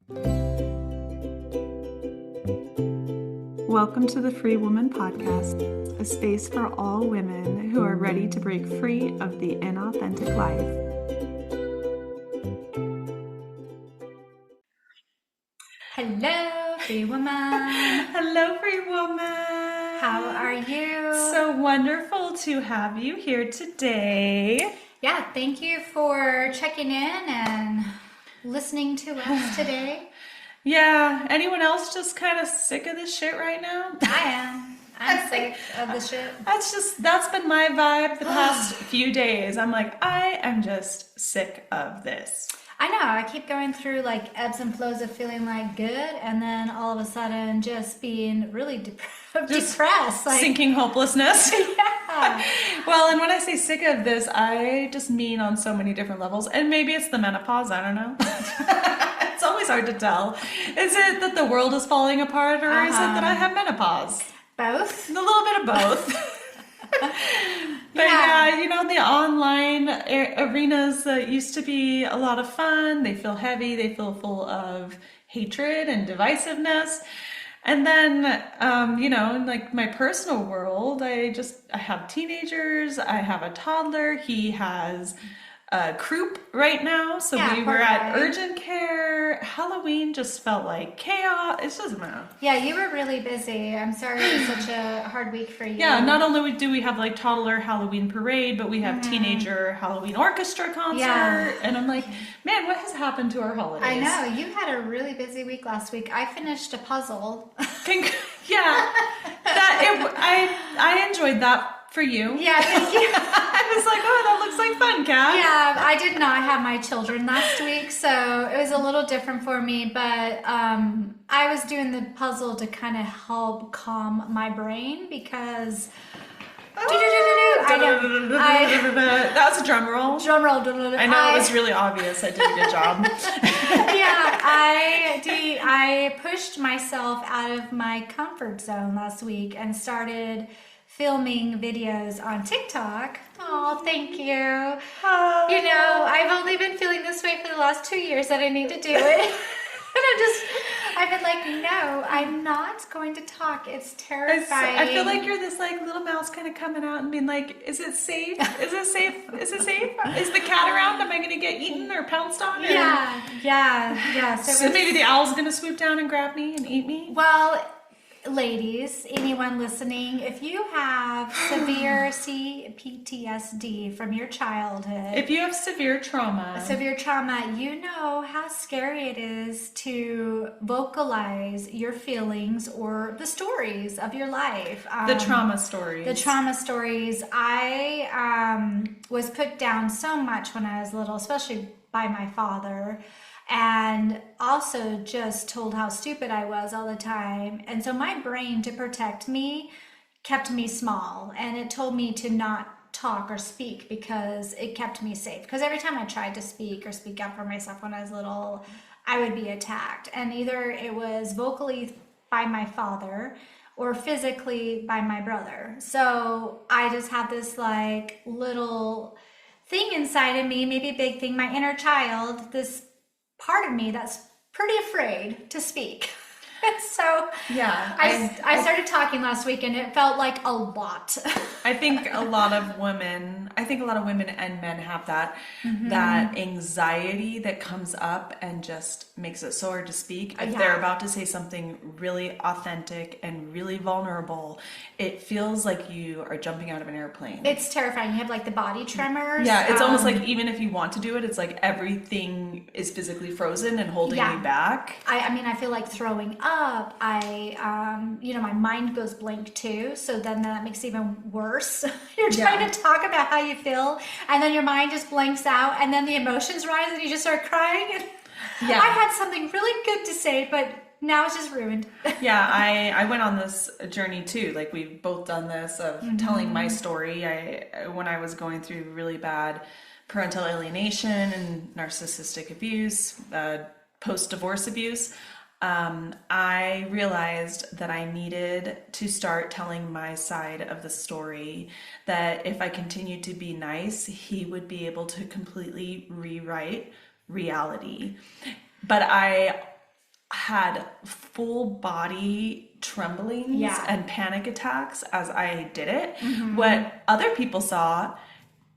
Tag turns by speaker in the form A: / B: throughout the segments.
A: Welcome to the Freewoman podcast, a space for all women who are ready to break free of the inauthentic life.
B: Hello, Free Woman.
A: Hello, Freewoman.
B: How are you?
A: So wonderful to have you here today.
B: Yeah, thank you for checking in and listening to us today.
A: Yeah, anyone else just kind of sick of this shit right now?
B: I am. I'm sick of the shit.
A: That's been my vibe the past few days. I'm like, I am just sick of this.
B: I know. I keep going through like ebbs and flows of feeling like good, and then all of a sudden just being really depressed. Like,
A: sinking hopelessness.
B: Yeah.
A: Well, and when I say sick of this, I just mean on so many different levels. And maybe it's the menopause. I don't know. It's always hard to tell. Is it that the world is falling apart, or is it that I have menopause?
B: Both.
A: A little bit of both. But yeah, you know, the online arenas that used to be a lot of fun, they feel heavy, they feel full of hatred and divisiveness. And then, you know, in like my personal world, I have teenagers, I have a toddler, he has a croup right now, so we were at urgent care. Halloween just felt like chaos. It's just,
B: Yeah, you were really busy. I'm sorry it was such a hard week for you.
A: Yeah, not only do we have like toddler Halloween parade, but we have teenager Halloween orchestra concert. Yeah. And I'm like, man, what has happened to our holidays?
B: I know, you had a really busy week last week. I finished a puzzle.
A: Yeah, I enjoyed that. For you.
B: Yeah, thank you.
A: I was like, oh, that looks like fun, Kat.
B: Yeah, I did not have my children last week, so it was a little different for me, but I was doing the puzzle to kind of help calm my brain because
A: that was a drum roll.
B: Drum roll.
A: I know it was really obvious. I did a good job.
B: Yeah, I pushed myself out of my comfort zone last week and started filming videos on TikTok. Oh, thank you.
A: Oh.
B: You know, I've only been feeling this way for the last 2 years that I need to do it. And I've been like, no, I'm not going to talk. It's terrifying.
A: I feel like you're this like little mouse kind of coming out and being like, is it safe? Is it safe? Is it safe? Is the cat around? Am I going to get eaten or pounced on? Or...
B: Yeah.
A: So maybe the owl's going to swoop down and grab me and eat me?
B: Well, ladies, anyone listening, if you have severe PTSD from your childhood,
A: if you have severe trauma,
B: you know how scary it is to vocalize your feelings or the stories of your life.
A: The trauma stories.
B: I was put down so much when I was little, especially by my father. And also just told how stupid I was all the time. And so my brain, to protect me, kept me small. And it told me to not talk or speak because it kept me safe. Because every time I tried to speak or speak up for myself when I was little, I would be attacked. And either it was vocally by my father or physically by my brother. So I just had this like little thing inside of me, maybe a big thing, my inner child, this part of me that's pretty afraid to speak. So yeah, I started talking last week and it felt like a lot.
A: I think a lot of women and men have that that anxiety that comes up and just makes it so hard to speak. If they're about to say something really authentic and really vulnerable, it feels like you are jumping out of an airplane.
B: It's terrifying. You have like the body tremors.
A: Yeah, it's almost like even if you want to do it, it's like everything is physically frozen and holding you back.
B: I mean, I feel like throwing up. My mind goes blank too. So then that makes it even worse. You're trying to talk about how you feel, and then your mind just blanks out, and then the emotions rise, and you just start crying. And I had something really good to say, but now it's just ruined.
A: Yeah, I went on this journey too. Like we've both done this of telling my story. When I was going through really bad parental alienation and narcissistic abuse, post-divorce abuse, I realized that I needed to start telling my side of the story, that if I continued to be nice, he would be able to completely rewrite reality. But I had full body tremblings
B: Yeah.
A: and panic attacks as I did it.
B: Mm-hmm.
A: What other people saw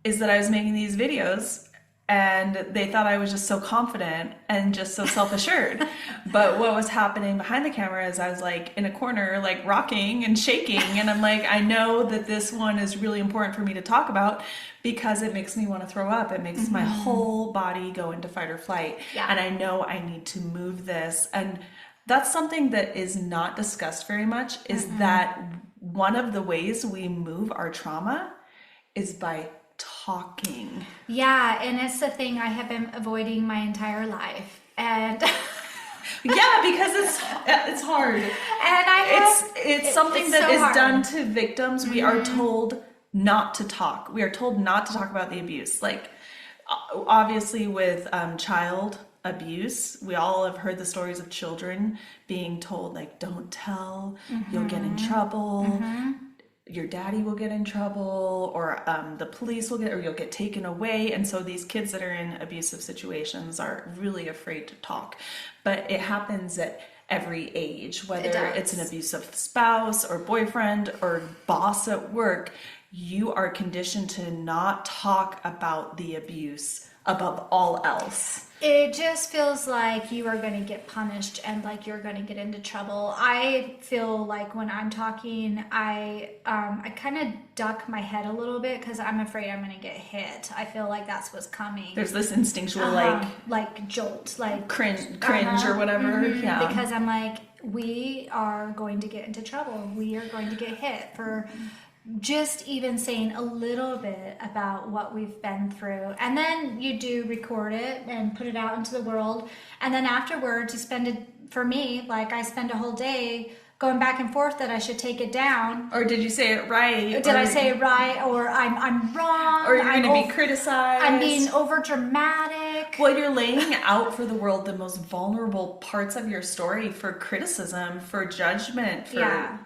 A: is that I was making these videos and they thought I was just so confident and just so self-assured. But what was happening behind the camera is I was like in a corner, like rocking and shaking. And I'm like, I know that this one is really important for me to talk about because it makes me want to throw up. It makes my whole body go into fight or flight.
B: Yeah.
A: And I know I need to move this. And that's something that is not discussed very much, is that one of the ways we move our trauma is by talking.
B: Yeah, and it's the thing I have been avoiding my entire life. And
A: Yeah, because it's hard.
B: and I have,
A: It's something
B: it's
A: that
B: so
A: is
B: hard.
A: done to victims. We are told not to talk. We are told not to talk about the abuse. Like, obviously with child abuse, we all have heard the stories of children being told, like, don't tell, you'll get in trouble. Your daddy will get in trouble, or the police will or you'll get taken away. And so these kids that are in abusive situations are really afraid to talk. But it happens at every age, whether it's an abusive spouse or boyfriend or boss at work, you are conditioned to not talk about the abuse above all else.
B: It just feels like you are going to get punished and like you're going to get into trouble. I feel like when I'm talking, I kind of duck my head a little bit because I'm afraid I'm going to get hit. I feel like that's what's coming.
A: There's this instinctual
B: like jolt, like
A: cringe or whatever. Yeah.
B: Because I'm like, we are going to get into trouble. We are going to get hit for just even saying a little bit about what we've been through. And then you do record it and put it out into the world. And then afterwards you spend it, for me, like I spend a whole day going back and forth that I should take it down.
A: Or did you say it right?
B: Did I say it right? Or I'm wrong.
A: Or you're going to be criticized.
B: I'm being over dramatic.
A: Well, you're laying out for the world the most vulnerable parts of your story for criticism, for judgment, for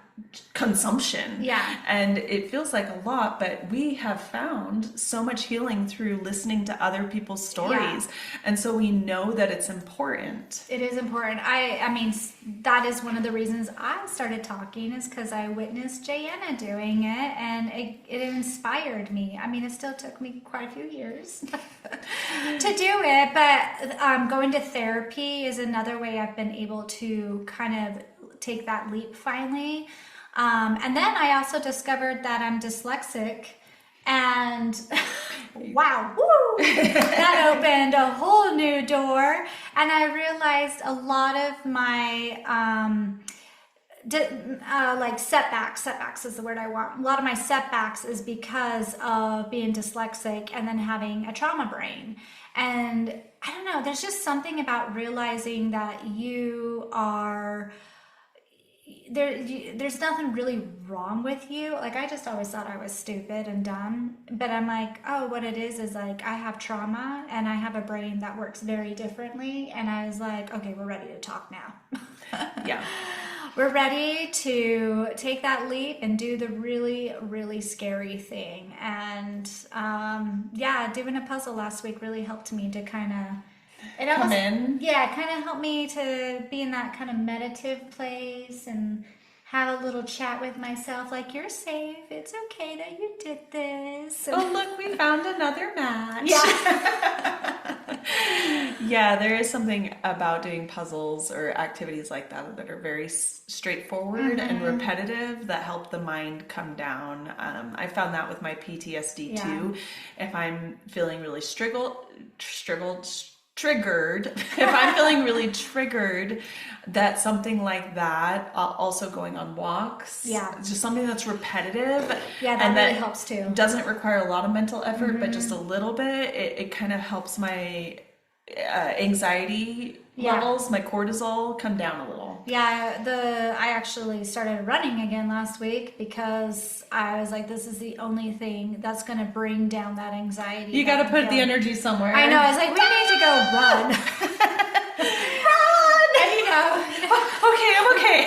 A: consumption.
B: Yeah.
A: And it feels like a lot, but we have found so much healing through listening to other people's stories.
B: Yeah.
A: And so we know that it's important.
B: It is important. I mean, that is one of the reasons I started talking, is because I witnessed Jayanna doing it, and it inspired me. I mean, it still took me quite a few years to do it, but going to therapy is another way I've been able to kind of take that leap finally. And then I also discovered that I'm dyslexic, and wow, woo, that opened a whole new door. And I realized a lot of my like setbacks is the word I want. A lot of my setbacks is because of being dyslexic and then having a trauma brain. And I don't know, there's just something about realizing that you are there's nothing really wrong with you. Like, I just always thought I was stupid and dumb, but I'm like, oh, what it is like I have trauma and I have a brain that works very differently. And I was like, okay, we're ready to talk now.
A: Yeah.
B: We're ready to take that leap and do the really, really scary thing. And doing a puzzle last week really helped me to kind of
A: come in.
B: Yeah, it kind of helped me to be in that kind of meditative place and have a little chat with myself, like, you're safe. It's okay that you did this.
A: Oh, look, we found another match.
B: Yeah.
A: Yeah, there is something about doing puzzles or activities like that are very straightforward and repetitive that help the mind come down. I found that with my PTSD too. If I'm feeling really triggered, if I'm feeling really triggered, that something like that, also going on walks, just something that's repetitive,
B: that
A: and
B: really helps too.
A: Doesn't require a lot of mental effort, but just a little bit, it kind of helps my anxiety levels, my cortisol, come down a little.
B: I actually started running again last week because I was like, this is the only thing that's going to bring down that anxiety.
A: You got to put the energy somewhere.
B: I know. I was like, we need to go run. Run! And
A: okay, I'm okay.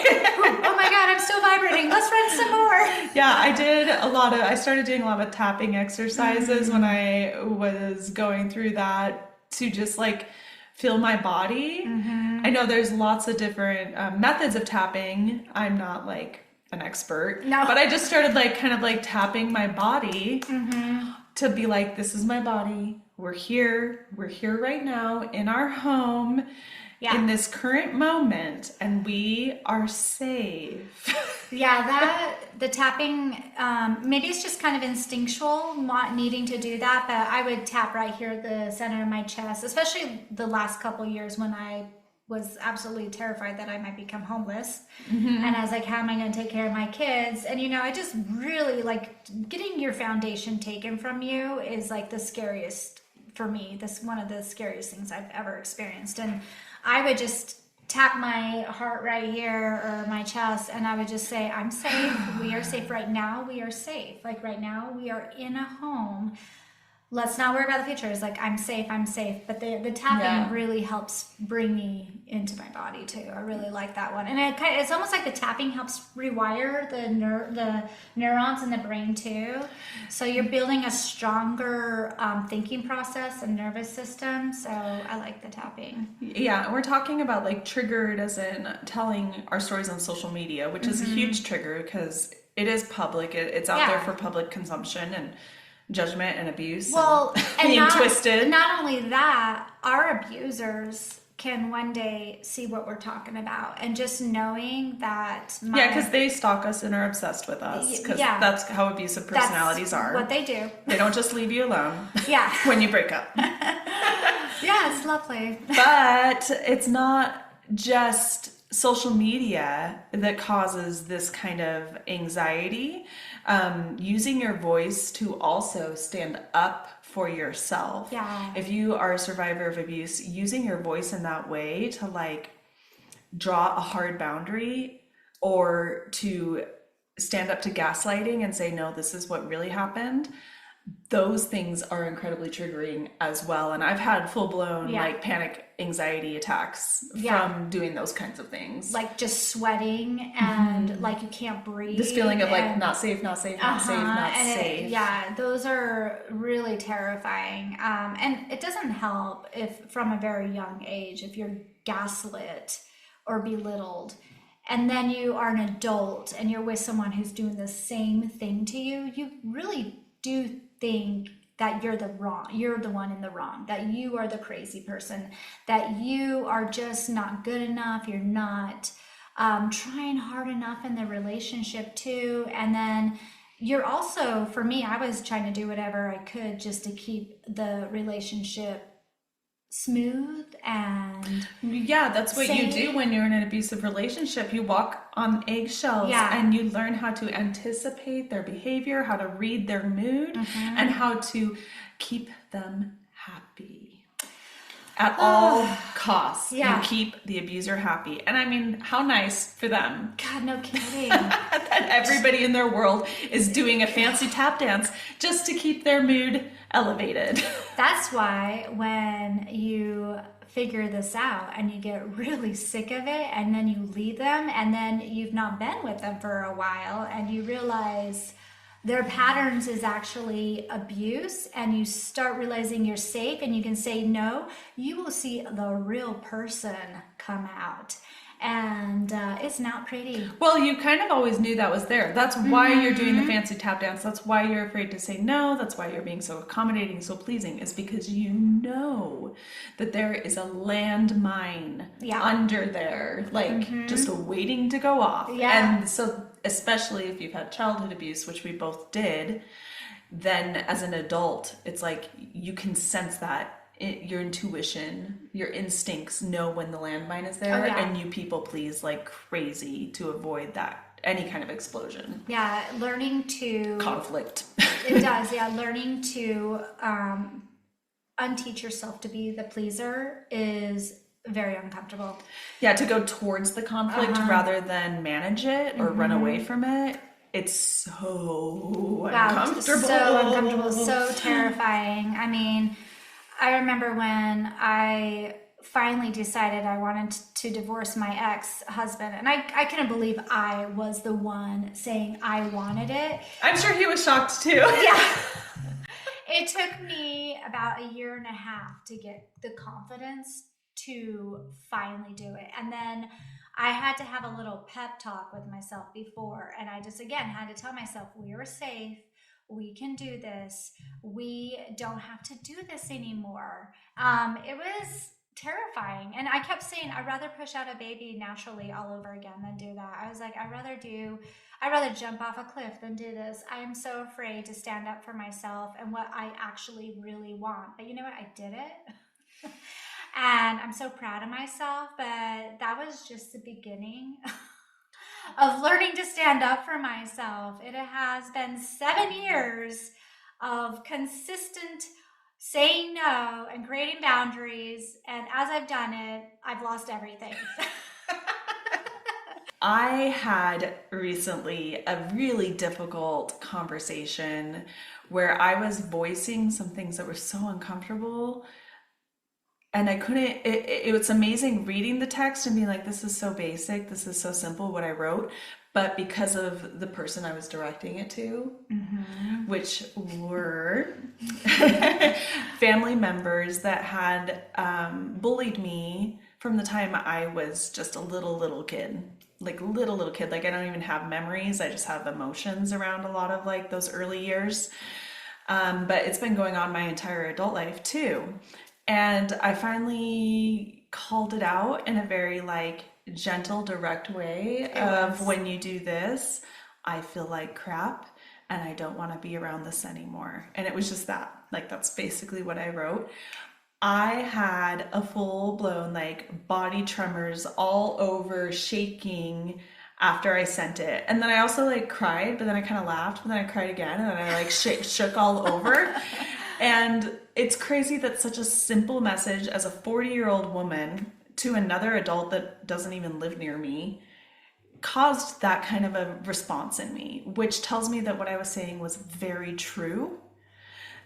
B: Oh my God, I'm still vibrating. Let's run some more.
A: Yeah, I started doing a lot of tapping exercises when I was going through that, to just like feel my body. And I know there's lots of different methods of tapping. I'm not like an expert,
B: No.
A: but I just started like kind of like tapping my body to be like, this is my body. We're here. We're here right now in our home in this current moment, and we are safe.
B: Yeah, the tapping, maybe it's just kind of instinctual, not needing to do that, but I would tap right here at the center of my chest, especially the last couple years when I was absolutely terrified that I might become homeless. And I was like, how am I going to take care of my kids? And, you know, I just really like getting your foundation taken from you is like the scariest for me. This one of the scariest things I've ever experienced. And I would just tap my heart right here or my chest, and I would just say, I'm safe. We are safe right now. We are safe. Like right now, we are in a home. Let's not worry about the future. It's like, I'm safe, I'm safe. But the tapping really helps bring me into my body too. I really like that one. And it's almost like the tapping helps rewire the neurons in the brain too. So you're building a stronger thinking process and nervous system. So I like the tapping.
A: Yeah, we're talking about like triggered as in telling our stories on social media, which is a huge trigger because it is public. It's out there for public consumption and judgment and abuse.
B: Well, and
A: being twisted.
B: Not only that, our abusers can one day see what we're talking about, and just knowing that.
A: Because they stalk us and are obsessed with us. Because that's how abusive personalities are.
B: What they do.
A: They don't just leave you alone.
B: Yeah.
A: When you break up.
B: Yeah, it's lovely.
A: But it's not just social media that causes this kind of anxiety. Using your voice to also stand up for yourself.
B: Yeah.
A: If you are a survivor of abuse, using your voice in that way to like draw a hard boundary or to stand up to gaslighting and say, no, this is what really happened. Those things are incredibly triggering as well. And I've had full-blown like panic anxiety attacks from doing those kinds of things.
B: Like just sweating and like you can't breathe.
A: This feeling of like not safe, not safe, not safe, not safe.
B: Those are really terrifying. And it doesn't help if from a very young age, if you're gaslit or belittled, and then you are an adult and you're with someone who's doing the same thing to you, you really do think that you're the one in the wrong, that you are the crazy person, that you are just not good enough, you're not trying hard enough in the relationship too. And then you're also, for me, I was trying to do whatever I could just to keep the relationship smooth and
A: that's what
B: safe.
A: You do when you're in an abusive relationship. You walk on eggshells and you learn how to anticipate their behavior, how to read their mood, and how to keep them happy at all costs. You keep the abuser happy. And I mean, how nice for them.
B: God, no kidding.
A: That everybody in their world is doing a fancy tap dance just to keep their mood elevated.
B: That's why when you figure this out and you get really sick of it and then you leave them and then you've not been with them for a while and you realize their patterns is actually abuse and you start realizing you're safe and you can say no, you will see the real person come out. And it's not pretty.
A: Well, you kind of always knew that was there. That's why you're doing the fancy tap dance. That's why you're afraid to say no. That's why you're being so accommodating, so pleasing, is because you know that there is a landmine under there, like just waiting to go off.
B: Yeah.
A: And so, especially if you've had childhood abuse, which we both did, then as an adult, it's like you can sense that. Your intuition, your instincts know when the landmine is there, and you people please like crazy to avoid that, any kind of explosion.
B: Yeah, learning to...
A: conflict.
B: It does, learning to unteach yourself to be the pleaser is very uncomfortable.
A: Yeah, to go towards the conflict rather than manage it or run away from it. It's so uncomfortable.
B: So uncomfortable, so terrifying. I mean... I remember when I finally decided I wanted to divorce my ex-husband, and I couldn't believe I was the one saying I wanted it.
A: I'm sure he was shocked too.
B: Yeah. It took me about 1.5 years to get the confidence to finally do it. And then I had to have a little pep talk with myself before. And I just, again, had to tell myself, we are safe. We can do this. We don't have to do this anymore. It was terrifying. And I kept saying, I'd rather push out a baby naturally all over again than do that. I was like, I'd rather jump off a cliff than do this. I am so afraid to stand up for myself and what I actually really want. But you know what? I did it. And I'm so proud of myself, but that was just the beginning of learning to stand up for myself. It has been 7 years of consistent saying no and creating boundaries. And as I've done it, I've lost everything.
A: I had recently a really difficult conversation where I was voicing some things that were so uncomfortable. And I couldn't, it was amazing reading the text and being like, this is so basic, this is so simple what I wrote. But because of the person I was directing it to, which were family members that had bullied me from the time I was just a little kid. Like little kid. Like I don't even have memories. I just have emotions around a lot of like those early years. But it's been going on my entire adult life too. And I finally called it out in a very like gentle, direct way of when you do this, I feel like crap and I don't want to be around this anymore. And it was just that, like, that's basically what I wrote. I had a full blown like body tremors all over, shaking after I sent it. And then I also like cried, but then I kind of laughed, but then I cried again and then I like shook all over. And it's crazy that such a simple message as a 40-year-old woman to another adult that doesn't even live near me caused that kind of a response in me, which tells me that what I was saying was very true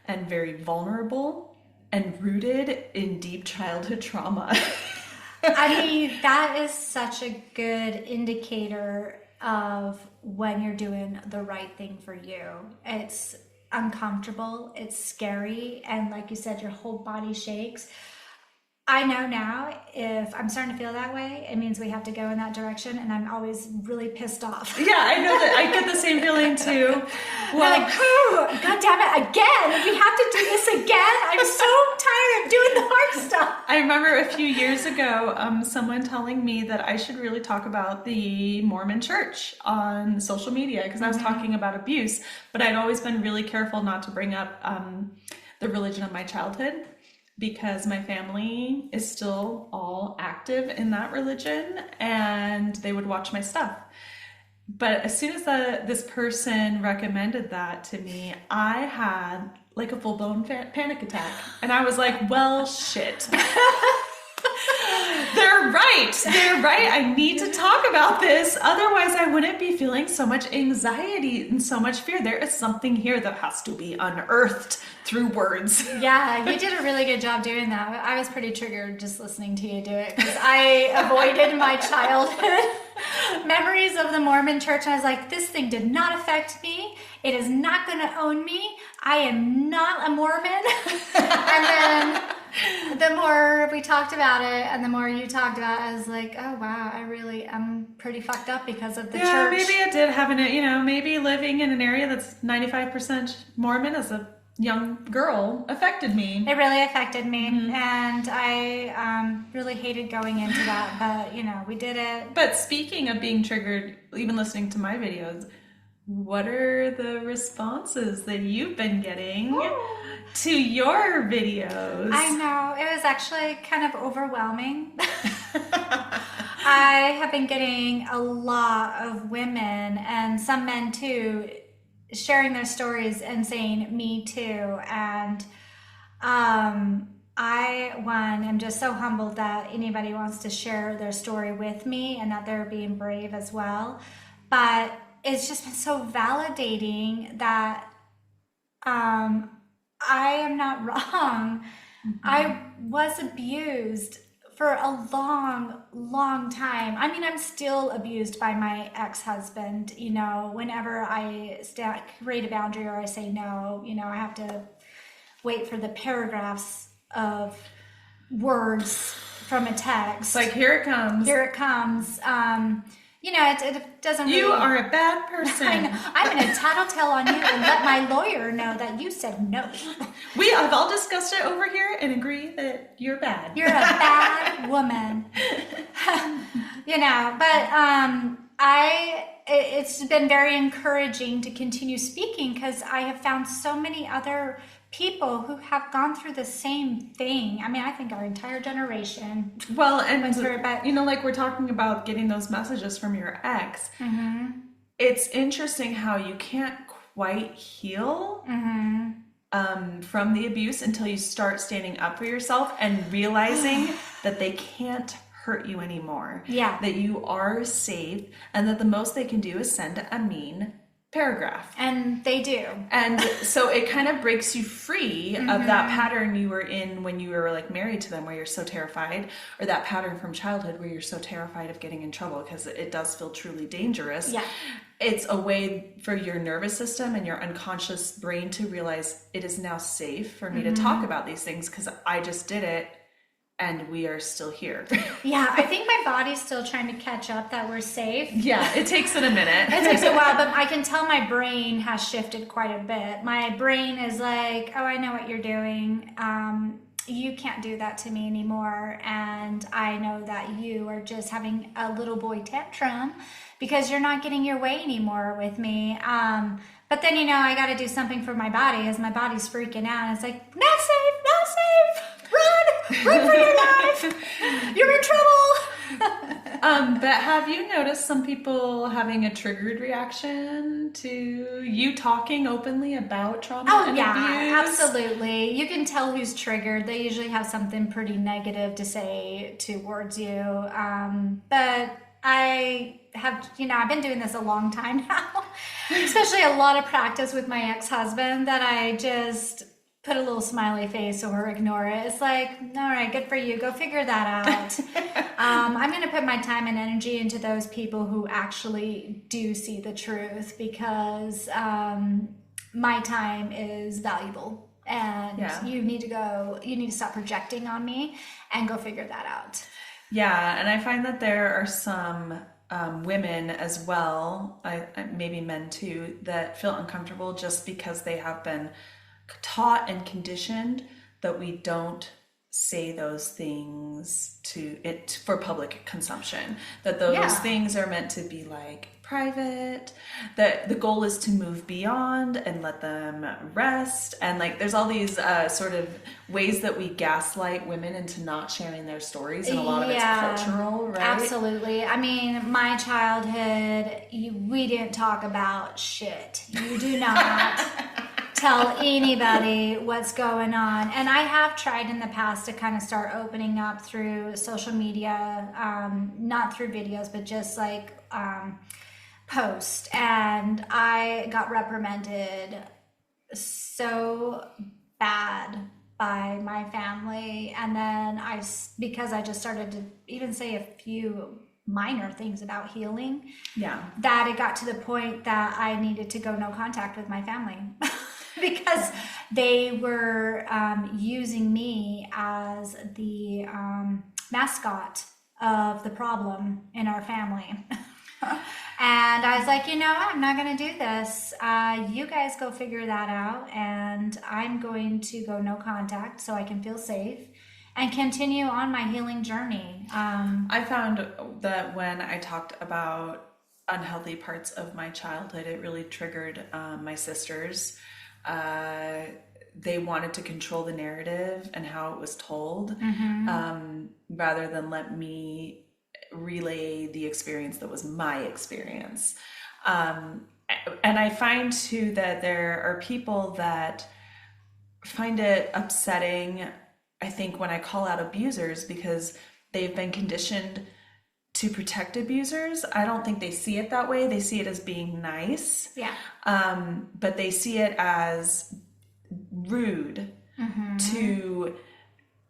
A: and very vulnerable and rooted in deep childhood trauma.
B: I mean, that is such a good indicator of when you're doing the right thing for you. It's uncomfortable, it's scary, and like you said, your whole body shakes. I know now if I'm starting to feel that way, it means we have to go in that direction, and I'm always really pissed off.
A: Yeah, I know that. I get the same feeling too.
B: Well, like, oh, God damn it, again! We have to do this again? I'm so tired of doing the hard stuff.
A: I remember a few years ago, someone telling me that I should really talk about the Mormon church on social media because I was talking about abuse, but I'd always been really careful not to bring up the religion of my childhood, because my family is still all active in that religion and they would watch my stuff. But as soon as this person recommended that to me, I had like a full-blown panic attack. And I was like, well, shit. They're right. I need to talk about this. Otherwise, I wouldn't be feeling so much anxiety and so much fear. There is something here that has to be unearthed through words.
B: Yeah, you did a really good job doing that. I was pretty triggered just listening to you do it because I avoided my childhood memories of the Mormon church. And I was like, this thing did not affect me. It is not going to own me. I am not a Mormon. And then the more we talked about it and the more you talked about it, I was like, oh wow, I'm pretty fucked up because of the church.
A: Yeah, maybe it did have maybe living in an area that's 95% Mormon as a young girl affected me.
B: It really affected me. And I really hated going into that, but we did it.
A: But speaking of being triggered, even listening to my videos, what are the responses that you've been getting to your videos?
B: I know. It was actually kind of overwhelming. I have been getting a lot of women and some men too sharing their stories and saying, me too. And I am just so humbled that anybody wants to share their story with me and that they're being brave as well. But it's just been so validating that I am not wrong. I was abused for a long time. I mean, I'm still abused by my ex-husband. Whenever I create a boundary or I say no, I have to wait for the paragraphs of words from a
A: It's
B: text.
A: like, here it comes.
B: Here it comes. It doesn't really...
A: You are a bad person.
B: I'm going to tattletale on you and let my lawyer know that you said no.
A: We have all discussed it over here and agree that you're bad.
B: You're a bad woman. It's been very encouraging to continue speaking because I have found so many other people who have gone through the same thing. I mean, I think our entire generation.
A: Well, and
B: went through it, but
A: like we're talking about getting those messages from your ex. It's interesting how you can't quite heal from the abuse until you start standing up for yourself and realizing that they can't hurt you anymore.
B: Yeah.
A: That you are safe and that the most they can do is send a mean paragraph.
B: And they do.
A: And so it kind of breaks you free of that pattern you were in when you were like married to them, where you're so terrified, or that pattern from childhood where you're so terrified of getting in trouble, because it does feel truly dangerous.
B: Yeah.
A: It's a way for your nervous system and your unconscious brain to realize it is now safe for me to talk about these things because I just did it. And we are still here.
B: Yeah, I think my body's still trying to catch up that we're safe.
A: Yeah, it takes it a minute.
B: It takes a while, but I can tell my brain has shifted quite a bit. My brain is like, oh, I know what you're doing. You can't do that to me anymore. And I know that you are just having a little boy tantrum because you're not getting your way anymore with me. But then, I got to do something for my body as my body's freaking out. And it's like, not safe, not safe. Run for your life. You're in trouble.
A: But have you noticed some people having a triggered reaction to you talking openly about trauma and abuse?
B: Absolutely. You can tell who's triggered. They usually have something pretty negative to say towards you. But I have, I've been doing this a long time now, especially a lot of practice with my ex-husband that I just put a little smiley face or ignore it. It's like, all right, good for you. Go figure that out. I'm going to put my time and energy into those people who actually do see the truth because my time is valuable. And you need to stop projecting on me and go figure that out.
A: Yeah, and I find that there are some women as well, maybe men too, that feel uncomfortable just because they have been taught and conditioned that we don't say those things for public consumption, that those things are meant to be like private, that the goal is to move beyond and let them rest, and like there's all these sort of ways that we gaslight women into not sharing their stories, and a lot of it's cultural, right?
B: Absolutely. I mean, my childhood, we didn't talk about shit. You do not tell anybody what's going on. And I have tried in the past to kind of start opening up through social media, not through videos, but just like post. And I got reprimanded so bad by my family. And then because I just started to even say a few minor things about healing, that it got to the point that I needed to go no contact with my family. Because they were using me as the mascot of the problem in our family. And I was like, I'm not going to do this. You guys go figure that out. And I'm going to go no contact so I can feel safe and continue on my healing journey.
A: I found that when I talked about unhealthy parts of my childhood, it really triggered my sisters. They wanted to control the narrative and how it was told, rather than let me relay the experience that was my experience. And I find too that there are people that find it upsetting, I think, when I call out abusers because they've been conditioned to protect abusers. I don't think they see it that way. They see it as being nice.
B: Yeah.
A: But they see it as rude to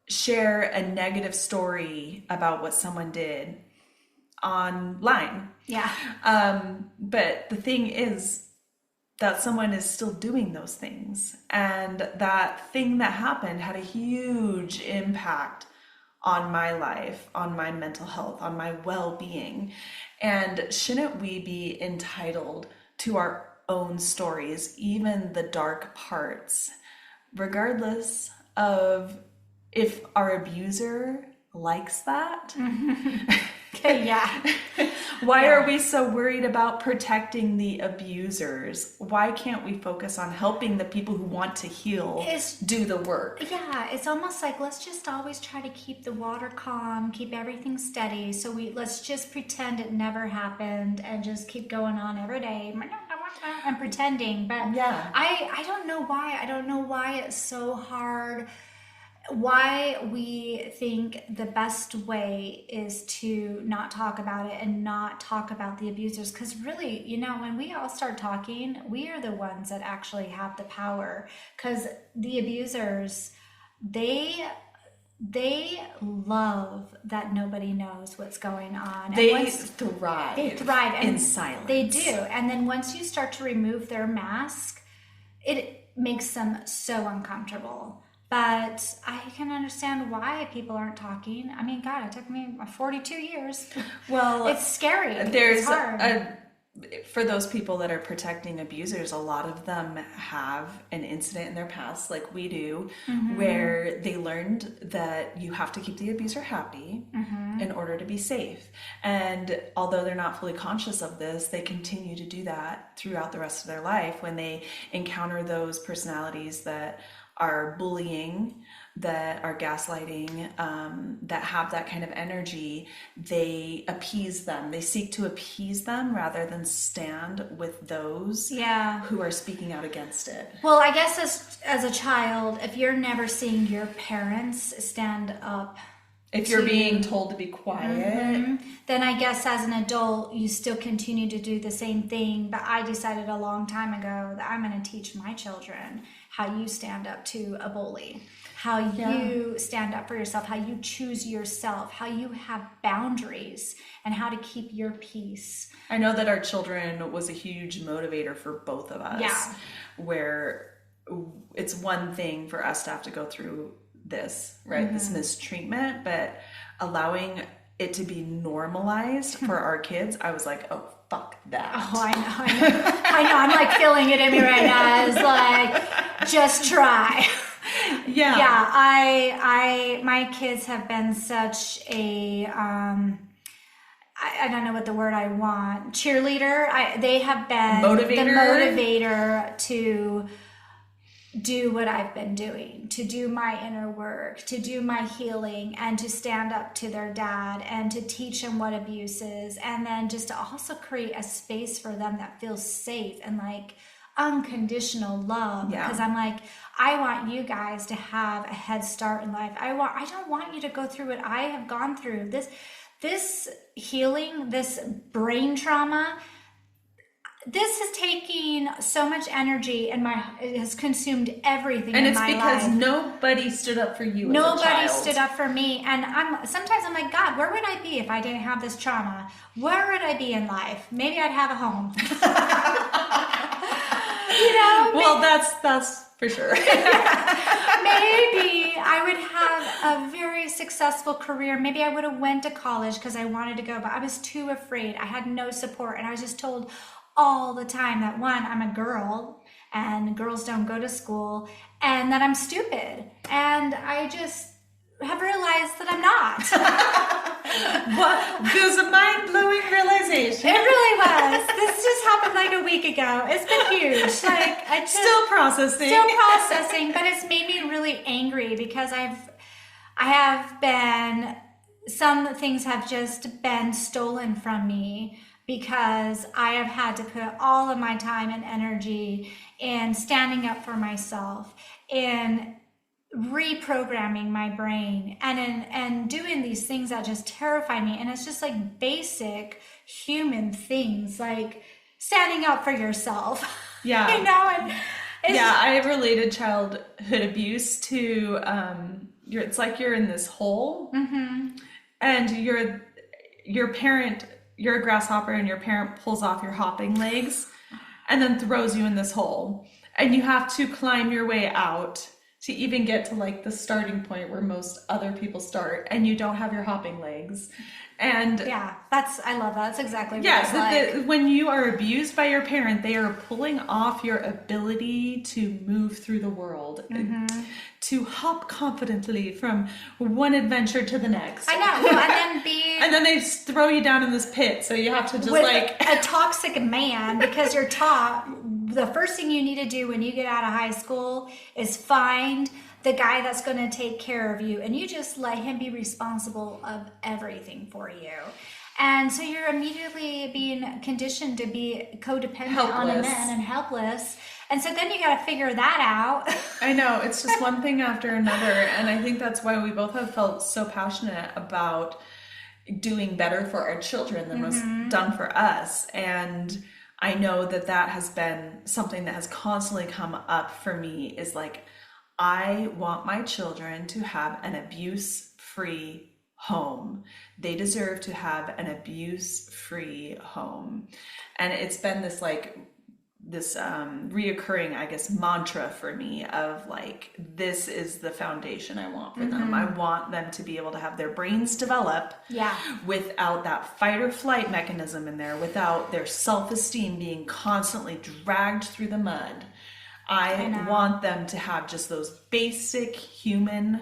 A: share a negative story about what someone did online.
B: Yeah.
A: But the thing is that someone is still doing those things. And that thing that happened had a huge impact on my life, on my mental health, on my well-being. And shouldn't we be entitled to our own stories, even the dark parts, regardless of if our abuser likes that?
B: Yeah.
A: Why are we so worried about protecting the abusers? Why can't we focus on helping the people who want to heal do the work?
B: Yeah, it's almost like let's just always try to keep the water calm, keep everything steady. So let's just pretend it never happened and just keep going on every day and pretending. But
A: yeah,
B: I don't know why. I don't know why it's so hard. Why we think the best way is to not talk about it and not talk about the abusers, because really, you know, when we all start talking, we are the ones that actually have the power, because the abusers, they love that nobody knows what's going on.
A: They thrive in silence.
B: They do. And then once you start to remove their mask, it makes them so uncomfortable. But I can understand why people aren't talking. I mean, God, it took me 42 years.
A: Well,
B: it's scary.
A: There's
B: it's hard.
A: For those people that are protecting abusers, a lot of them have an incident in their past, like we do, where they learned that you have to keep the abuser happy in order to be safe. And although they're not fully conscious of this, they continue to do that throughout the rest of their life when they encounter those personalities that are bullying, that are gaslighting, that have that kind of energy. They appease them. They seek to appease them rather than stand with those who are speaking out against it.
B: Well, I guess as a child, if you're never seeing your parents stand up,
A: if you're being told to be quiet,
B: then I guess as an adult, you still continue to do the same thing. But I decided a long time ago that I'm going to teach my children how you stand up to a bully, how you stand up for yourself, how you choose yourself, how you have boundaries, and how to keep your peace.
A: I know that our children was a huge motivator for both of us, where it's one thing for us to have to go through this, right? This mistreatment, but allowing it to be normalized for our kids, I was like, oh, fuck that.
B: Oh, I know. I'm like feeling it in me right now. It's like, just try.
A: Yeah.
B: Yeah. My kids have been such a, I don't know what the word I want, cheerleader. They have been the motivator to do what I've been doing, to do my inner work, to do my healing, and to stand up to their dad and to teach them what abuse is, and then just to also create a space for them that feels safe and like unconditional love. Because I'm like, I want you guys to have a head start in life. I don't want you to go through what I have gone through. This healing, this brain trauma, this is taking so much energy and it has consumed everything in my life.
A: And it's because nobody stood up for you as a child.
B: Nobody stood up for me. And sometimes I'm like, God, where would I be if I didn't have this trauma? Where would I be in life? Maybe I'd have a home. You know?
A: Well, that's for sure.
B: Maybe I would have a very successful career. Maybe I would have went to college because I wanted to go, but I was too afraid. I had no support. And I was just told all the time that, one, I'm a girl and girls don't go to school, and that I'm stupid. And I just have realized that I'm not.
A: What? It was a mind-blowing realization.
B: It really was. This just happened like a week ago. It's been huge. Like,
A: still processing,
B: but it's made me really angry because I have been, some things have just been stolen from me, because I have had to put all of my time and energy in standing up for myself, in reprogramming my brain, and doing these things that just terrify me. And it's just like basic human things, like standing up for yourself.
A: Yeah.
B: You know, and
A: I related childhood abuse to it's like you're in this hole, and your parent. You're a grasshopper and your parent pulls off your hopping legs and then throws you in this hole. And you have to climb your way out to even get to like the starting point where most other people start, and you don't have your hopping legs. And
B: Yeah, I love that. That's exactly what it's
A: yeah,
B: like.
A: when you are abused by your parent, they are pulling off your ability to move through the world, to hop confidently from one adventure to the next.
B: I know. Well, and then be
A: And then they just throw you down in this pit, so you have to just
B: with
A: like.
B: a toxic man because you're taught the first thing you need to do when you get out of high school is find the guy that's going to take care of you, and you just let him be responsible of everything for you. And so you're immediately being conditioned to be codependent on a
A: Helpless.
B: man and helpless. And so then you got to figure that out.
A: I know, it's just one thing after another, and I think that's why we both have felt so passionate about doing better for our children than was done for us. And I know that that has been something that has constantly come up for me, is like, I want my children to have an abuse-free home. They deserve to have an abuse-free home. And it's been this like this reoccurring, I guess, mantra for me of like, this is the foundation I want for them. I want them to be able to have their brains develop without that fight or flight mechanism in there, without their self-esteem being constantly dragged through the mud. I want them to have just those basic human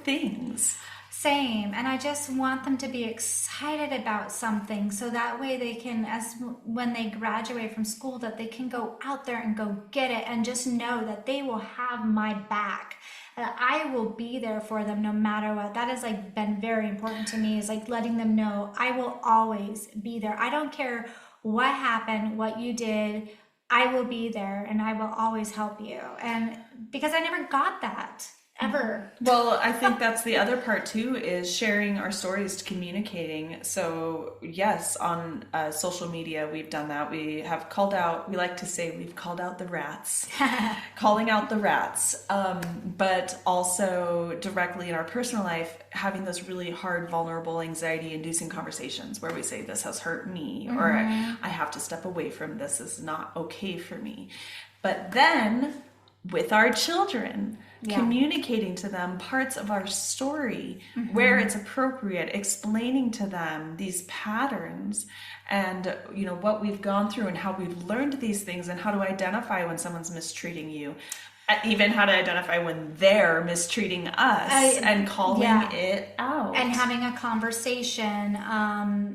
A: things.
B: Same. And I just want them to be excited about something so that way they can, as when they graduate from school, that they can go out there and go get it, and just know that they will have my back. That I will be there for them no matter what. That has like been very important to me, is like letting them know I will always be there. I don't care what happened, what you did, I will be there and I will always help you. And because I never got that ever.
A: Well, I think that's the other part too, is sharing our stories, communicating. So yes, on social media, we've done that. We have called out, we like to say we've called out the rats, calling out the rats, but also directly in our personal life, having those really hard, vulnerable, anxiety-inducing conversations where we say, this has hurt me, or I have to step away from this. This is not okay for me. But then with our children, communicating to them parts of our story where it's appropriate, explaining to them these patterns and, you know, what we've gone through and how we've learned these things, and how to identify when someone's mistreating you, even how to identify when they're mistreating us, and calling it out
B: and having a conversation.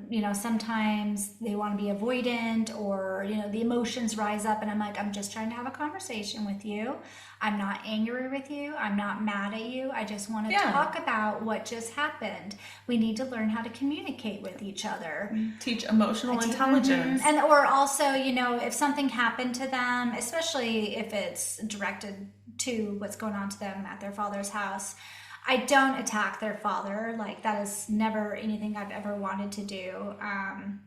B: You know, sometimes they want to be avoidant, or, you know, the emotions rise up, and I'm like, I'm just trying to have a conversation with you. I'm not angry with you. I'm not mad at you. I just want to talk about what just happened. We need to learn how to communicate with each other.
A: Teach emotional intelligence.
B: And or also, you know, if something happened to them, especially if it's directed to what's going on to them at their father's house, I don't attack their father. Like, that is never anything I've ever wanted to do,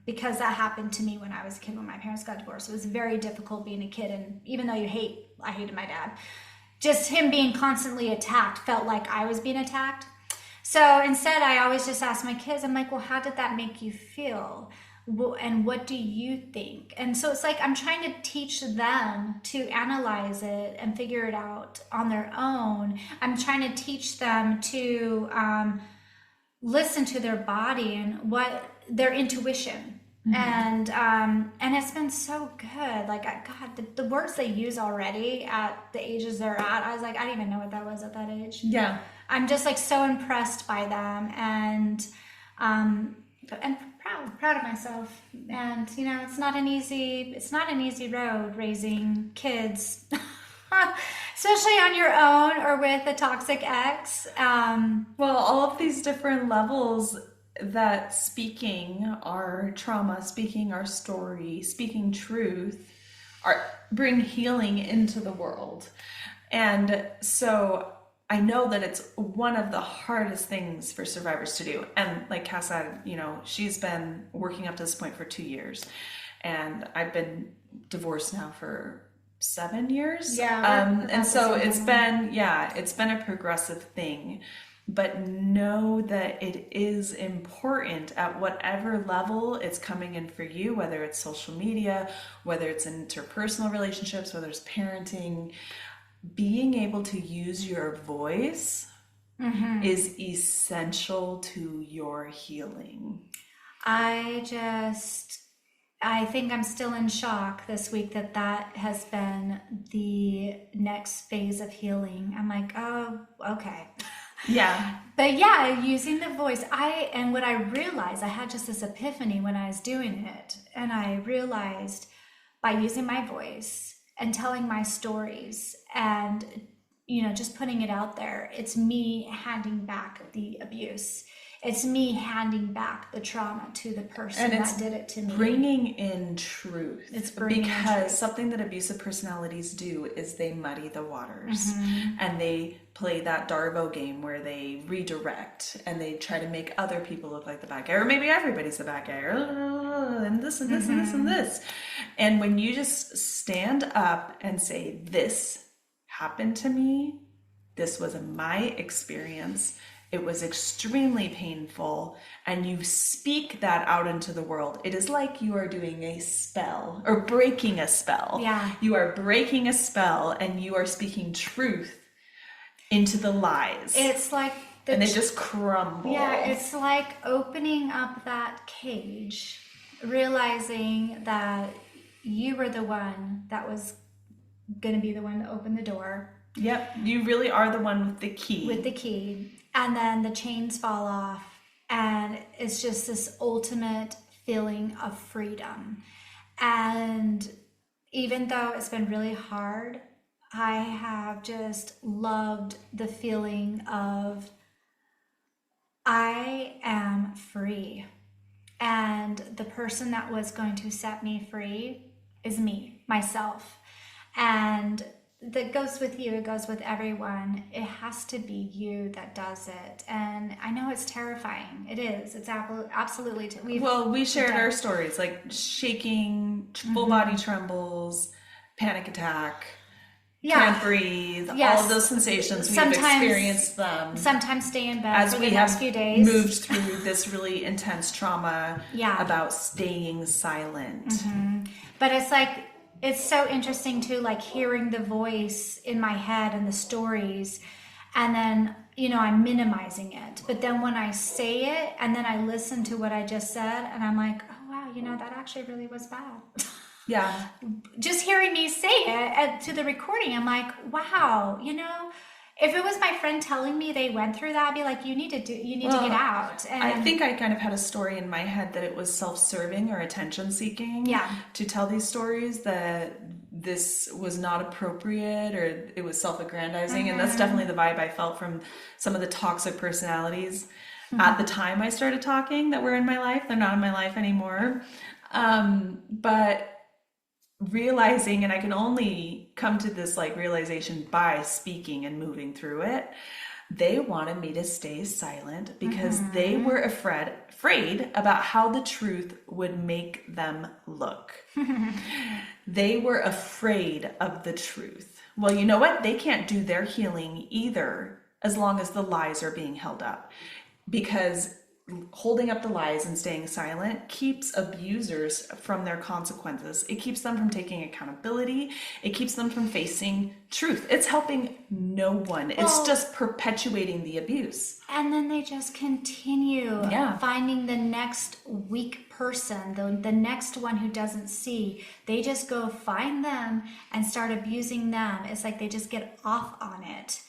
B: because that happened to me when I was a kid, when my parents got divorced. It was very difficult being a kid, and even though I hated my dad, just him being constantly attacked felt like I was being attacked. So instead, I always just ask my kids, I'm like, well, how did that make you feel? And what do you think? And so it's like I'm trying to teach them to analyze it and figure it out on their own. I'm trying to teach them to listen to their body and what their intuition. And it's been so good. Like, God, the words they use already at the ages they're at, I was like, I didn't even know what that was at that age.
A: Yeah.
B: I'm just like so impressed by them, and proud of myself. And, you know, it's not an easy road raising kids, especially on your own or with a toxic ex.
A: Well, all of these different levels that speaking our trauma, speaking our story, speaking truth bring healing into the world. And so I know that it's one of the hardest things for survivors to do. And like Cass said, you know, she's been working up to this point for 2 years, and I've been divorced now for 7 years. And so it's been a progressive thing. But know that it is important at whatever level it's coming in for you, whether it's social media, whether it's interpersonal relationships, whether it's parenting. being able to use your voice is essential to your healing.
B: I think I'm still in shock this week that has been the next phase of healing. I'm like, oh, okay.
A: Yeah.
B: But yeah, using the voice, and what I realized, I had just this epiphany when I was doing it. And I realized by using my voice and telling my stories and, just putting it out there, it's me handing back the abuse. It's me handing back the trauma to the person that did it to me.
A: Bringing in truth.
B: It's bringing in
A: because
B: truth.
A: Something that abusive personalities do is they muddy the waters, and they play that Darvo game where they redirect and they try to make other people look like the bad guy, or maybe everybody's the bad guy, and this and this and this and this. And when you just stand up and say, "This happened to me. This was my experience. It was extremely painful," and you speak that out into the world, it is like you are doing a spell or breaking a spell.
B: Yeah.
A: You are breaking a spell and you are speaking truth into the lies.
B: It's like
A: and they just crumble.
B: Yeah, it's like opening up that cage, realizing that you were the one that was going to be the one to open the door.
A: Yep, you really are the one with the key.
B: With the key. And then the chains fall off. And it's just this ultimate feeling of freedom. And even though it's been really hard, I have just loved the feeling of I am free. And the person that was going to set me free is me, myself. And that goes with you, it goes with everyone. It has to be you that does it. And I know it's terrifying. It is. It's absolutely.
A: We shared our stories, like shaking, full body trembles, panic attack, can't breathe, all of those sensations. We've experienced them.
B: Sometimes stay in bed
A: as
B: for
A: we
B: the
A: have
B: next few days.
A: Moved through this really intense trauma about staying silent.
B: But it's like, it's so interesting too, like hearing the voice in my head and the stories, and then, I'm minimizing it. But then when I say it and then I listen to what I just said and I'm like, oh wow, that actually really was bad.
A: Yeah.
B: Just hearing me say it to the recording, I'm like, wow, if it was my friend telling me they went through that, I'd be like, you need to get out. And
A: I think I kind of had a story in my head that it was self-serving or attention seeking.
B: Yeah.
A: To tell these stories, that this was not appropriate or it was self-aggrandizing. And that's definitely the vibe I felt from some of the toxic personalities at the time I started talking that were in my life. They're not in my life anymore. But realizing, and I can only come to this realization by speaking and moving through it, they wanted me to stay silent because they were afraid about how the truth would make them look. They were afraid of the truth. Well, you know what? They can't do their healing either as long as the lies are being held up, because holding up the lies and staying silent keeps abusers from their consequences. It keeps them from taking accountability. It keeps them from facing truth. It's helping no one. It's just perpetuating the abuse.
B: And then they just continue finding the next weak person, the next one who doesn't see. They just go find them and start abusing them. It's like they just get off on it.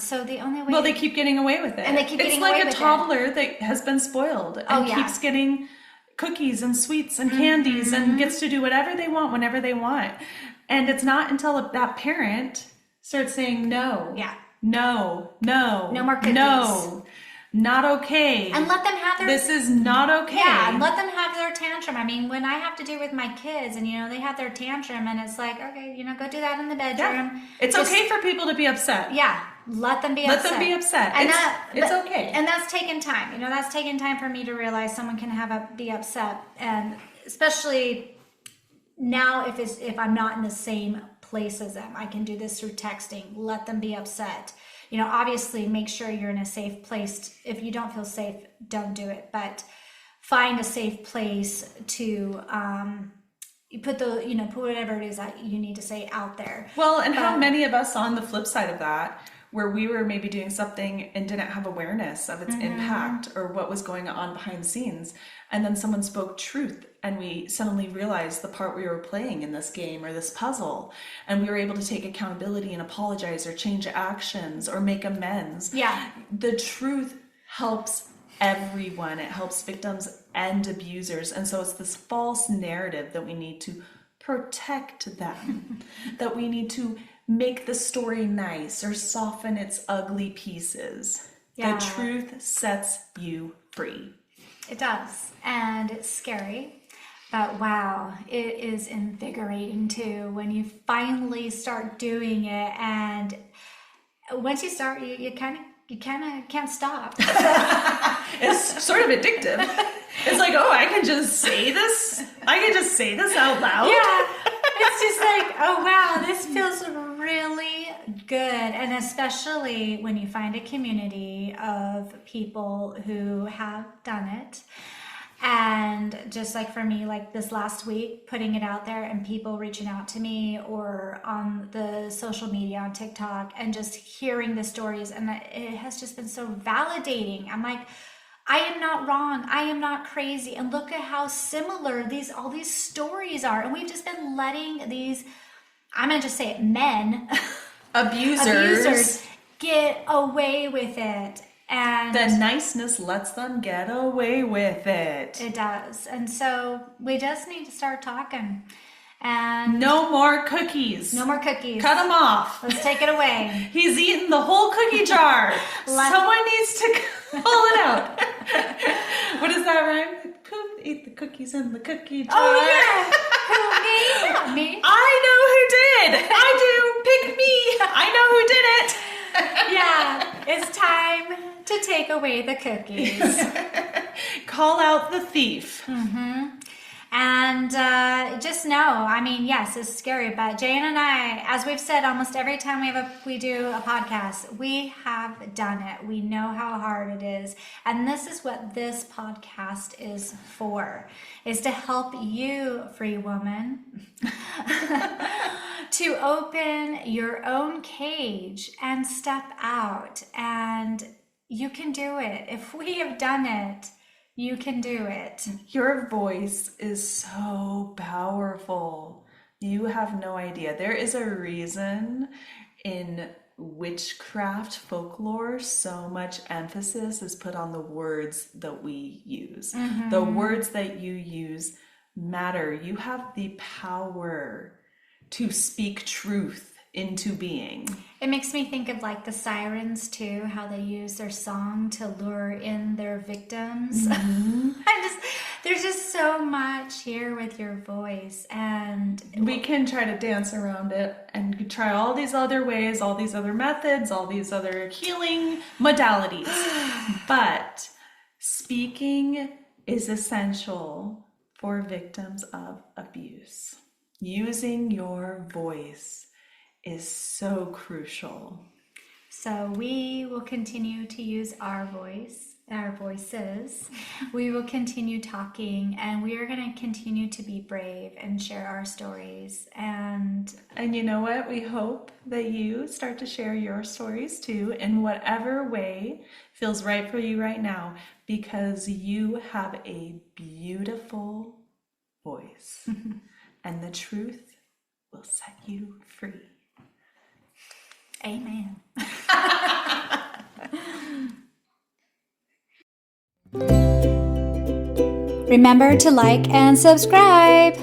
B: So the only way...
A: Well, they keep getting away with it.
B: And they keep getting away with it.
A: It's like a toddler that has been spoiled and keeps getting cookies and sweets and candies and gets to do whatever they want whenever they want. And it's not until that parent starts saying no.
B: Yeah.
A: No. No
B: more cookies.
A: No. Not okay.
B: And let them have their...
A: This is not okay.
B: Yeah, and let them have their tantrum. I mean, when I have to do with my kids and, they have their tantrum and it's like, okay, go do that in the bedroom.
A: Yeah. It's okay for people to be upset.
B: Yeah, let them be upset.
A: Let them be upset.
B: And
A: it's okay.
B: And that's taken time. That's taken time for me to realize someone can be upset. And especially now if I'm not in the same place as them, I can do this through texting. Let them be upset. Obviously make sure you're in a safe place. If you don't feel safe, don't do it, but find a safe place to, you put put whatever it is that you need to say out there.
A: Well, and how many of us on the flip side of that, where we were maybe doing something and didn't have awareness of its impact or what was going on behind the scenes, and then someone spoke truth and we suddenly realized the part we were playing in this game or this puzzle, and we were able to take accountability and apologize or change actions or make amends.
B: Yeah.
A: The truth helps everyone. It helps victims and abusers. And so it's this false narrative that we need to protect them, that we need to make the story nice or soften its ugly pieces.
B: Yeah.
A: The truth sets you free.
B: It does. And it's scary. But wow, it is invigorating too when you finally start doing it. And once you start, you kind of can't stop.
A: It's sort of addictive. It's like, oh, I can just say this. I can just say this out loud.
B: Yeah. It's just like, oh wow, this feels really good. And especially when you find a community of people who have done it. And just like for me, like this last week, putting it out there and people reaching out to me or on the social media on TikTok and just hearing the stories. And it has just been so validating. I'm like, I am not wrong. I am not crazy. And look at how similar all these stories are. And we've just been letting these, I'm going to just say it, men, abusers get away with it. And
A: the niceness lets them get away with it.
B: It does. And so we just need to start talking. And
A: no more cookies.
B: No more cookies.
A: Cut them off.
B: Let's take it away.
A: He's eaten the whole cookie jar. Someone needs to pull it out. What does that rhyme? Poop, eat the cookies in the cookie jar.
B: Oh, yeah. Who, me?
A: I know who did. I do. Pick me. I know who did it.
B: Yeah, it's time to take away the cookies.
A: Call out the thief.
B: Mm-hmm. And just know, I mean, yes, it's scary, but Jane and I, as we've said almost every time we do a podcast, we have done it. We know how hard it is. And this is what this podcast is for, is to help you, free woman, to open your own cage and step out. And you can do it. If we have done it, you can do it.
A: Your voice is so powerful. You have no idea. There is a reason in witchcraft folklore so much emphasis is put on the words that we use. Mm-hmm. The words that you use matter. You have the power to speak truth into being.
B: It makes me think of like the sirens too, how they use their song to lure in their victims. Mm-hmm. There's just so much here with your voice, and
A: we can try to dance around it and try all these other ways, all these other methods, all these other healing modalities. But speaking is essential for victims of abuse. Using your voice is so crucial.
B: So we will continue to use our voices. We will continue talking, and we are going to continue to be brave and share our stories. And
A: you know what? We hope that you start to share your stories too in whatever way feels right for you right now, because you have a beautiful voice and the truth will set you free.
B: Amen. Remember to like and subscribe.